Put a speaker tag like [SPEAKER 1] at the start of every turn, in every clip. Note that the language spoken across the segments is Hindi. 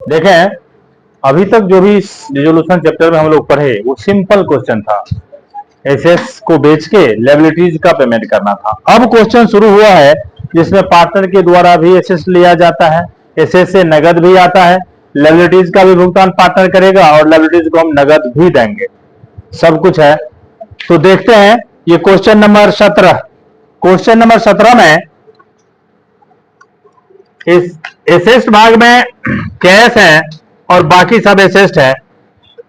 [SPEAKER 1] देखें, अभी तक जो भी रिजोल्यूशन चैप्टर में हम लोग पढ़े वो सिंपल क्वेश्चन था। एसेट्स को बेच के लायबिलिटीज का पेमेंट करना था। अब क्वेश्चन शुरू हुआ है जिसमें पार्टनर के द्वारा भी एसेट्स लिया जाता है, एसेट्स से नगद भी आता है, लायबिलिटीज का भी भुगतान पार्टनर करेगा और लायबिलिटीज को हम नगद भी देंगे, सब कुछ है। तो देखते हैं ये क्वेश्चन नंबर 17। क्वेश्चन नंबर 17 में इस एसेट्स भाग में कैश है और बाकी सब एसेट्स है।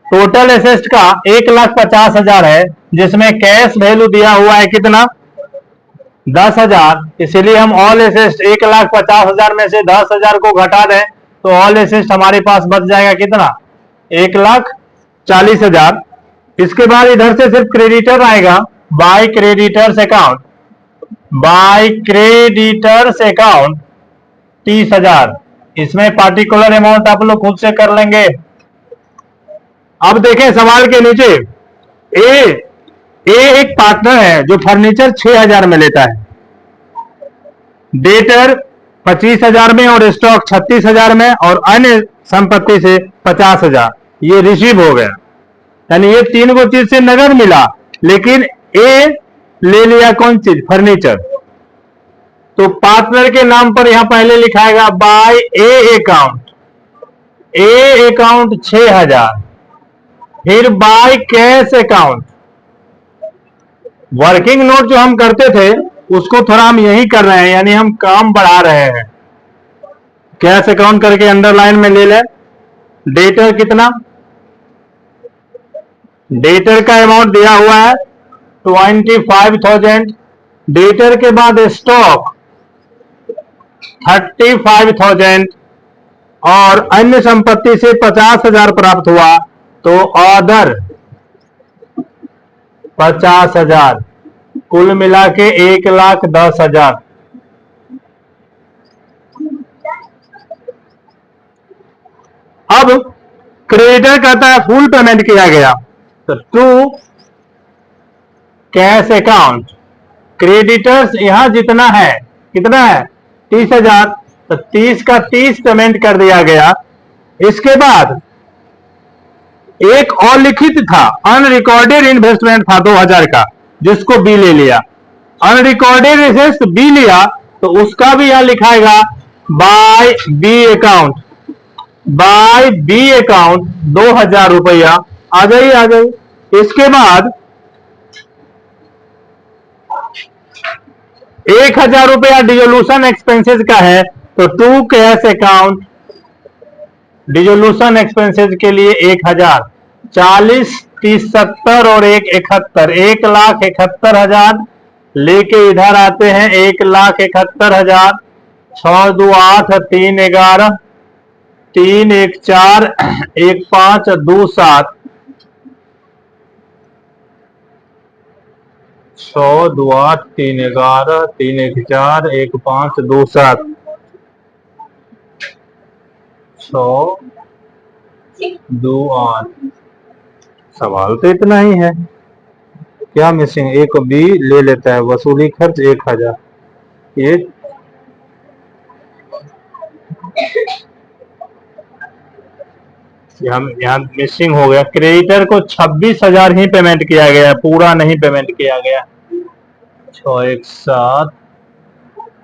[SPEAKER 1] टोटल एसेट्स का 1,50,000 है, जिसमें कैश वैल्यू दिया हुआ है कितना, 10,000। इसीलिए हम ऑल एसेट्स 1,50,000 में से 10,000 को घटा दें तो ऑल एसेट्स हमारे पास बच जाएगा कितना, 1,40,000। इसके बाद इधर से सिर्फ क्रेडिटर आएगा, bye creditors account, bye creditors account 30,000। इसमें पार्टिकुलर अमाउंट आप लोग खुद से कर लेंगे। अब देखें सवाल के नीचे, ए एक पार्टनर है जो फर्नीचर 6,000 में लेता है, डेटर 25,000 में और स्टॉक 36,000 में और अन्य संपत्ति से 50,000। ये रिसीव हो गया, यानी ये तीन को चीज से नगद मिला, लेकिन ए ले लिया कौन चीज, फर्नीचर। तो पार्टनर के नाम पर यहां पहले लिखाएगा by A account, A account 6,000, फिर by cash account. Working note जो हम करते थे उसको थोड़ा हम यही कर रहे हैं, यानी हम काम बढ़ा रहे हैं। कैश अकाउंट करके अंडरलाइन में ले लें। डेटर कितना, डेटर का अमाउंट दिया हुआ है 25,000। डेटर के बाद स्टॉक 35,000 और अन्य संपत्ति से 50,000 प्राप्त हुआ, तो अदर 50,000, कुल मिला के 1,10,000। अब क्रेडिटर कहता है फुल पेमेंट किया गया, तो टू कैश अकाउंट, क्रेडिटर्स यहां जितना है कितना है 30,000, तो 30 का 30 पेमेंट कर दिया गया। इसके बाद एक और लिखित था, अनरिकॉर्डेड इन्वेस्टमेंट था 2,000 का, जिसको बी ले लिया। अनरिकॉर्डेड एसेट्स बी लिया तो उसका भी यहां लिखाएगा by B account, by B account 2,000 रुपया आ गई। इसके बाद 1,000 रुपया डिसोल्यूशन एक्सपेंसेस का है, तो to cash account dissolution expenses के लिए 1,000, 40, 30, 70 और 1, 71, 1,71,000 लेके इधर आते हैं 1,71,000। 6 2 8 3 11 3 1 4 1 5 2 7, 6 2 8 3 11 3 1 4 1 5 2 7, 6 2 8। सवाल तो इतना ही है, क्या मिसिंग, एक बी ले लेता है, वसूली खर्च 1,000। ये यहाँ मिसिंग हो गया। क्रेडिटर को 26,000 ही पेमेंट किया गया, पूरा नहीं पेमेंट किया गया। 6 1 7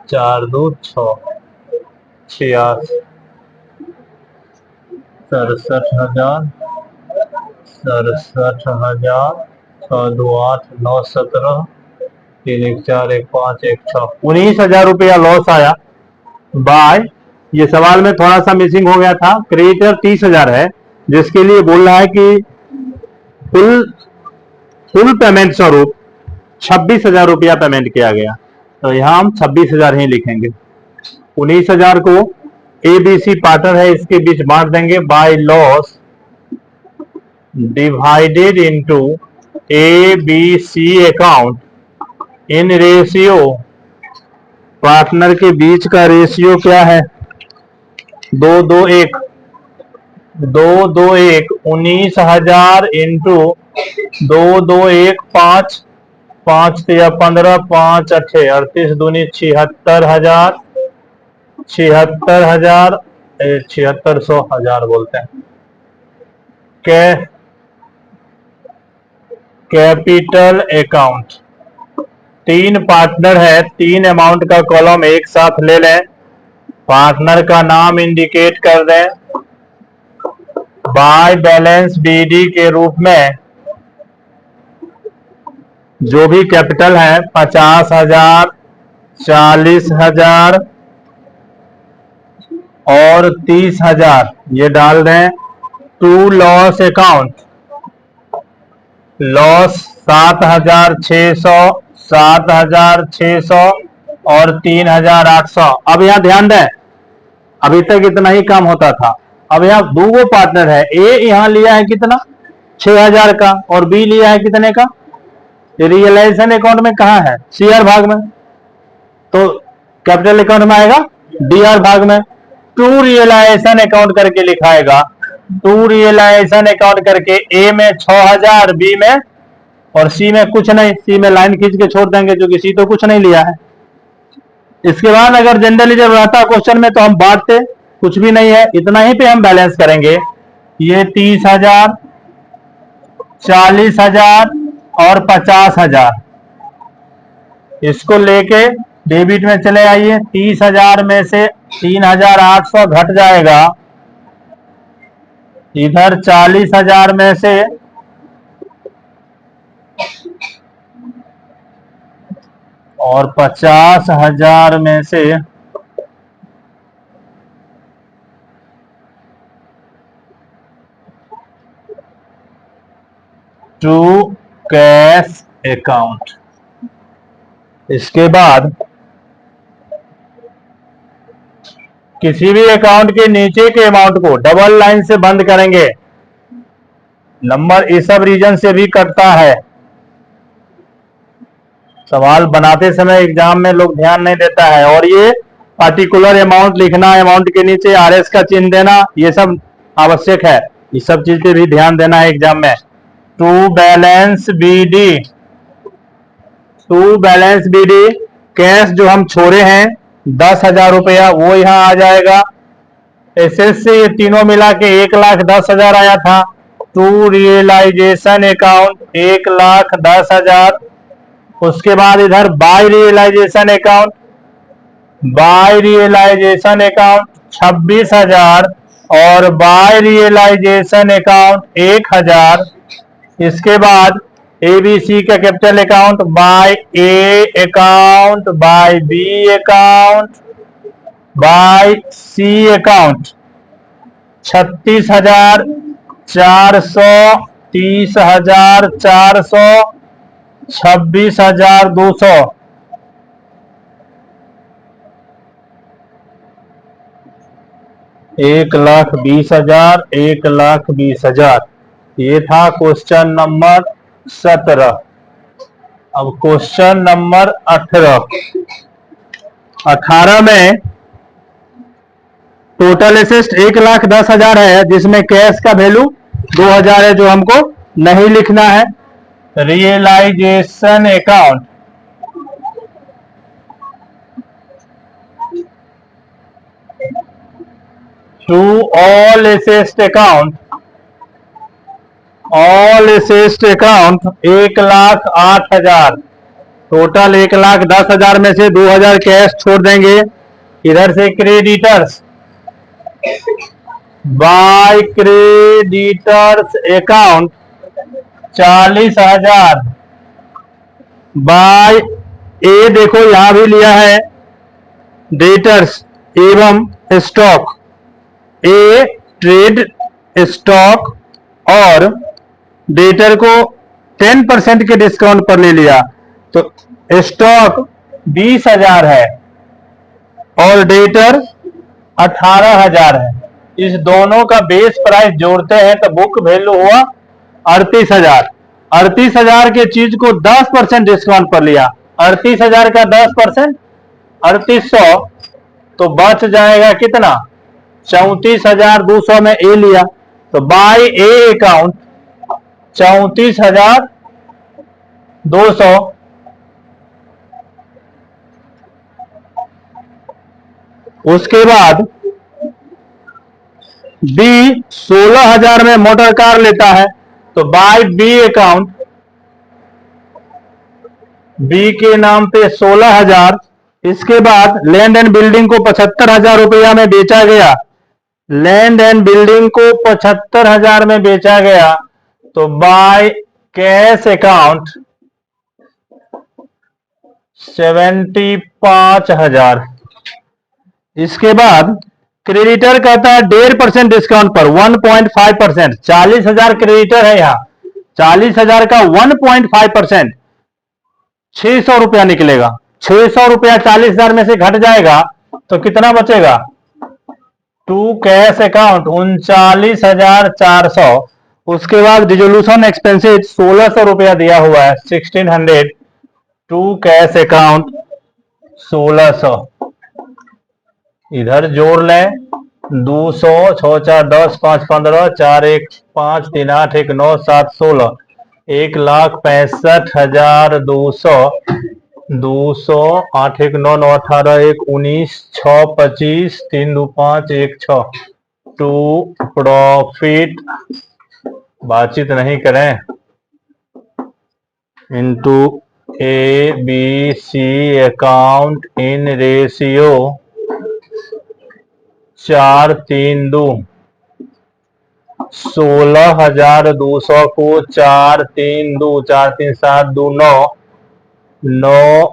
[SPEAKER 1] 4 2 6 86, 67,000, 67,000, 6 2 8 9 17 3 1 4 1 5 1 6, 19,000 रुपया लॉस आया बाय। ये सवाल में थोड़ा सा मिसिंग हो गया था। क्रेडिटर 30,000 है, जिसके लिए बोल रहा है कि फुल पेमेंट स्वरूप 26,000 रुपया पेमेंट किया गया, तो यहां हम 26,000 ही लिखेंगे। 19,000 को एबीसी पार्टनर है इसके बीच बांट देंगे, by loss divided into ABC account in ratio. Partner के बीच का रेशियो क्या है, 2-2-1, 2-2-1, 19,000 इंटू 2-2-1 5, 5 3 15, 5 8 38 दूनी 76,000, 76,000 7600 हजार बोलते हैं। कै कैपिटल अकाउंट, 3 पार्टनर है, 3 अमाउंट का कॉलम एक साथ ले लें, पार्टनर का नाम इंडिकेट कर दें, बाय बैलेंस बीडी के रूप में जो भी कैपिटल है 50,000, 40,000 और 30,000 ये डाल दें। टू लॉस अकाउंट, लॉस 7,600, 7,600 और 3,800। अब यहां ध्यान दें, अभी तक इतना ही काम होता था। अब यहां दो पार्टनर है, ए यहां लिया है कितना 6,000 का और बी लिया है कितने का। रियलाइजेशन अकाउंट में कहां है, सीआर भाग में, तो कैपिटल अकाउंट में आएगा डीआर भाग में। टू रियलाइजेशन अकाउंट करके लिखाएगा, टू रियलाइजेशन अकाउंट करके ए में 6,000, बी में और सी में कुछ नहीं, सी में लाइन खींच के छोड़ देंगे क्योंकि सी तो कुछ नहीं लिया है। इसके बाद अगर जनरली जब रहता क्वेश्चन में तो हम बांटते, कुछ भी नहीं है, इतना ही पे हम बैलेंस करेंगे। ये 30,000, 40,000 और 50,000 इसको लेके डेबिट में चले आइए। 30,000 में से 3,800 घट जाएगा, इधर 40,000 में से और 50,000 में से टू कैश अकाउंट। इसके बाद किसी भी अकाउंट के नीचे के अमाउंट को डबल लाइन से बंद करेंगे, नंबर इस सब रीजन से भी कटता है। सवाल बनाते समय एग्जाम में लोग ध्यान नहीं देता है, और ये पार्टिकुलर अमाउंट लिखना, अमाउंट के नीचे आरएस का चिन्ह देना, ये सब आवश्यक है, इस सब चीज पे भी ध्यान देना है एग्जाम में। To balance BD, to balance BD cash जो हम छोड़े हैं 10,000 रुपया वो यहां आ जाएगा। एसएस से ये तीनों मिला के 1,10,000 आया था। To realisation account 1,10,000। उसके बाद इधर by realisation account, by realisation account 26,000 और बाय रियलाइजेशन अकाउंट 1,000। इसके बाद एबीसी का capital account, by A account, by B account, by C account 36,400, 30,400, 26,200। एक लाख 20,000, 1,20,000। ये था क्वेश्चन नंबर 17। अब क्वेश्चन नंबर 18 में टोटल एसेट 1,10,000 है, जिसमें कैश का वैल्यू 2,000 है जो हमको नहीं लिखना है। Realisation account, to all asset account, all asset account 1,08,000। Total 1,10,000 में से 2,000 कैश छोड़ देंगे। इधर से creditors, by creditors account 40,000। By A देखो यहां भी लिया है डेटर्स एवं स्टॉक, ए ट्रेड स्टॉक और डेटर को 10% के डिस्काउंट पर ले लिया, तो स्टॉक 20,000 है और डेटर 18,000 है। इस दोनों का बेस प्राइस जोड़ते हैं तो बुक वैल्यू हुआ 38,000। 38,000 के चीज को 10% डिस्काउंट पर लिया, 38,000 का 10% 3,800, तो बच जाएगा कितना 34,200 में ए लिया, तो बाय ए अकाउंट 34,200। उसके बाद बी 16,000 में मोटर कार लेता है, तो बाय बी अकाउंट, बी के नाम पे 16,000। इसके बाद लैंड एंड बिल्डिंग को 75,000 रुपया में बेचा गया, लैंड एंड बिल्डिंग को 75,000 में बेचा गया, तो बाय कैश अकाउंट 75,000। इसके बाद क्रेडिटर कहता है 1.5% डिस्काउंट पर 1.5%, 40,000 क्रेडिटर है यहां, 40,000 का 1.5% 600 रुपया निकलेगा। 600 रुपया 40,000 में से घट जाएगा तो कितना बचेगा? To cash account 39,400। उसके बाद रिजोल्यूशन एक्सपेंसेस 1,600 रुपया दिया हुआ है, 1600, टू कैश अकाउंट 1,600। इधर जोड़ लें 200, 6 4 10, 5 15, 4 1 5, 3 8, 1 9, 7 16, 1,65,200, 200, 8 1 9 9 18, 1 19, 6 25, 3 2 5, 1 6, टू प्रॉफिट, बातचीत नहीं करें, into A B C account in ratio 4 3 2, 16,200 को 4 3 2, 4 3 7 2 9, 9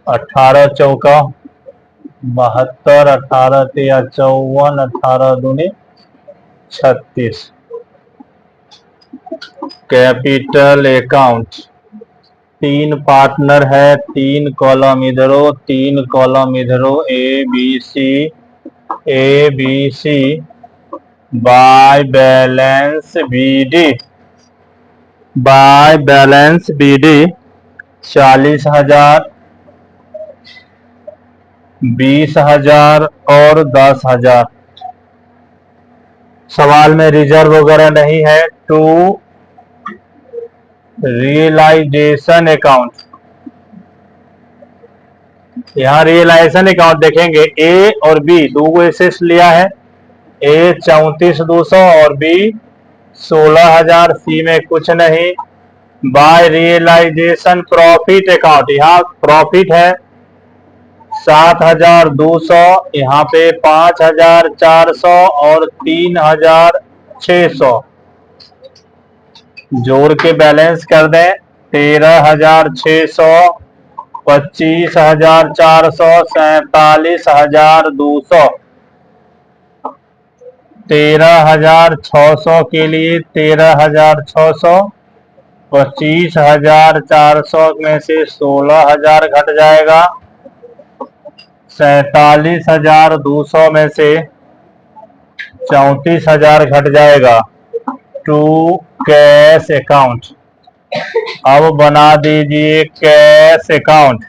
[SPEAKER 1] 18 चौका 72, 18 तिया 54, 18 दूनी 36। कैपिटल अकाउंट 3 पार्टनर है, 3 कॉलम इधरो 3 कॉलम इधरो, A B C by balance B D, by balance B D 40,000, 20,000 और 10,000। सवाल में रिजर्व वगैरह नहीं है। टू रियलाइजेशन अकाउंट, यहां रियलाइजेशन अकाउंट देखेंगे, ए और बी दो एसेट्स लिया है, ए 34,200 और बी 16,000, सी में कुछ नहीं। बाय रियलाइजेशन प्रॉफिट अकाउंट, यहाँ प्रॉफिट है 7,200, यहाँ पे 5,400 और 3,600, जोड़ के बैलेंस कर दें 13,600, 25,400, 47,200, 13,600 के लिए 13,600, 25,400 में से 16,000 घट जाएगा, 47,200 में से 34,000 घट जाएगा। टू कैश अकाउंट, अब बना दीजिए cash account,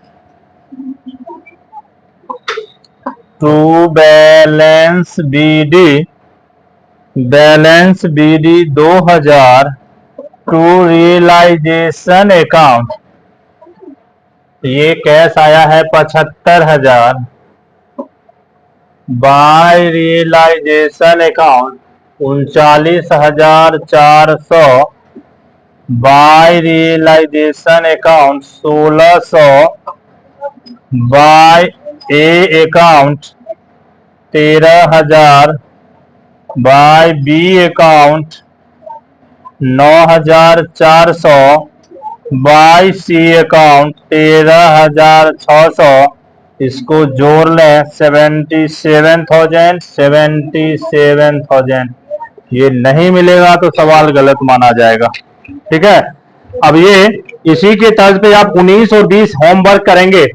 [SPEAKER 1] to balance BD, balance BD 2,000, to realisation account, ये कैश आया है 75,000, by realisation account 39,400, by realisation account 1,600, by A account 13,000, by B account 9,400, by C account 13,600, इसको जोड़ लें 77,000, 77,000। ये नहीं मिलेगा तो सवाल गलत माना जाएगा। ठीक है, अब ये इसी के तर्ज पे आप 19 और 20 होमवर्क करेंगे।